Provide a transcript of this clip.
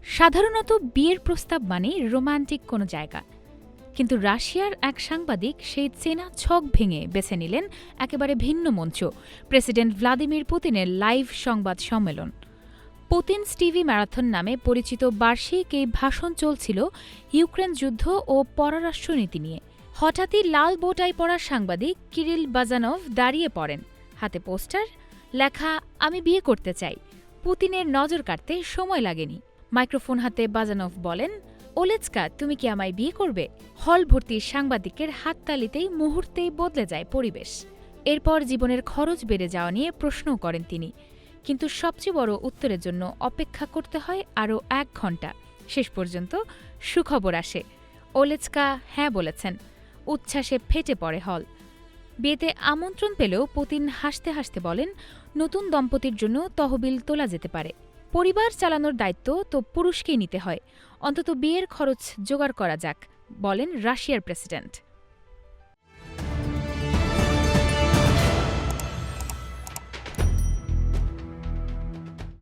সাধারণত বিয়ের প্রস্তাব মানেই রোমান্টিক কোনো জায়গা, কিন্তু রাশিয়ার এক সাংবাদিক সেই চেনা ছক ভেঙে বেছে নিলেন একেবারে ভিন্ন মঞ্চ, প্রেসিডেন্ট ভ্লাদিমির পুতিনের লাইভ সংবাদ সম্মেলন। পুতিনস টিভি ম্যারাথন নামে পরিচিত বার্ষিক এই ভাষণ চলছিল ইউক্রেন যুদ্ধ ও পররাষ্ট্রনীতি নিয়ে। হঠাৎই লাল বোটাই পরা সাংবাদিক কিরিল বাজানভ দাঁড়িয়ে পড়েন, হাতে পোস্টার, লেখা "আমি বিয়ে করতে চাই"। পুতিনের নজর কাটতে সময় লাগেনি। মাইক্রোফোন হাতে বাজানভ বলেন, "ওলেৎস্কা, তুমি কি আমায় বিয়ে করবে?" হল ভর্তি সাংবাদিকের হাততালিতেই মুহূর্তেই বদলে যায় পরিবেশ। এরপর জীবনের খরচ বেড়ে যাওয়া নিয়ে প্রশ্নও করেন তিনি, কিন্তু সবচেয়ে বড় উত্তরের জন্য অপেক্ষা করতে হয় আরও ১ ঘণ্টা। শেষ পর্যন্ত সুখবর আসে, ওলেৎস্কা হ্যাঁ বলেছেন। উচ্ছ্বাসে ফেটে পড়ে হল। বিয়েতে আমন্ত্রণ পেলেও পুতিন হাসতে হাসতে বলেন, নতুন দম্পতির জন্য তহবিল তোলা যেতে পারে। পরিবার চালানোর দায়িত্ব তো পুরুষকেই নিতে হয়, অন্তত বিয়ের খরচ জোগাড় করা যাক, বলেন রাশিয়ার প্রেসিডেন্ট।